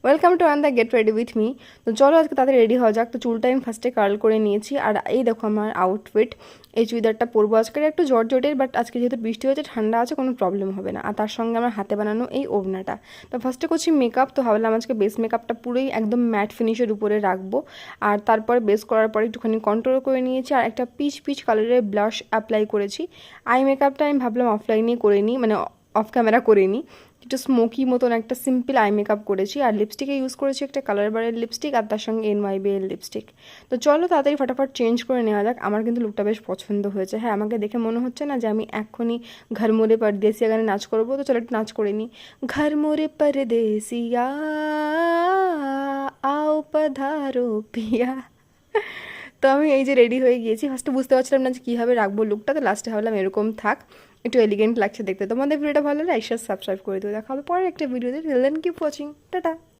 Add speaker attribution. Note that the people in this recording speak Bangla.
Speaker 1: Welcome to the get ready with me. তো চলো আজকে তাদের রেডি হওয়া যাক। তো চুলটা আমি ফার্স্টে কার্ল করে নিয়েছি, আর এই দেখো আমার আউটফিট। এই চুড়িদারটা পরবো আজকে, একটু জটের, বাট আজকে যেহেতু বৃষ্টি হয়েছে, ঠান্ডা আছে, কোনো প্রবলেম হবে না। আর তার সঙ্গে আমার হাতে বানানো এই ওড়নাটা। তো ফার্স্টে করছি মেকআপ। তো ভাবলাম আজকে বেস মেকআপটা পুরোই একদম ম্যাট ফিনিশের উপরে রাখবো। আর তারপরে বেস করার পরে একটুখানি কন্ট্রোল করে নিয়েছি, আর একটা পিচ পিচ কালারের ব্লাশ অ্যাপ্লাই করেছি। আই মেকআপটা আমি ভাবলাম অফলাইনে করে নিই, মানে অফ ক্যামেরা করে নিই। একটু স্মোকি মতন একটা সিম্পল আই মেকআপ করেছি, আর লিপস্টিকে ইউজ করেছি একটা কালার বারের লিপস্টিক, আর তার সঙ্গে NYB এর লিপস্টিক। তো চলো তাড়াতাড়ি ফটাফট চেঞ্জ করে নেওয়া যাক। আমার কিন্তু লুকটা বেশ পছন্দ হয়েছে। হ্যাঁ, আমাকে দেখে মনে হচ্ছে না যে আমি এক্ষুনি ঘর মোরে পরদেসিয়া গানে নাচ করবো? তো চলো একটু নাচ করে নিই। ঘর মোরে পরদেসিয়া আও পধারো পিয়া। তো আমি এই যে রেডি হয়ে গিয়েছি। ফার্স্টে বুঝতে পারছিলাম না যে কীভাবে রাখবো লুকটা, তো লাস্টে ভাবলাম এরকম থাক, একটু এলিগেন্ট লাগছে দেখতে। তোমাদের ভিডিওটা ভালো লাগলে সাবস্ক্রাইব করে দিও। দেখা হবে পরের একটা ভিডিওতে। Till then keep watching, tata.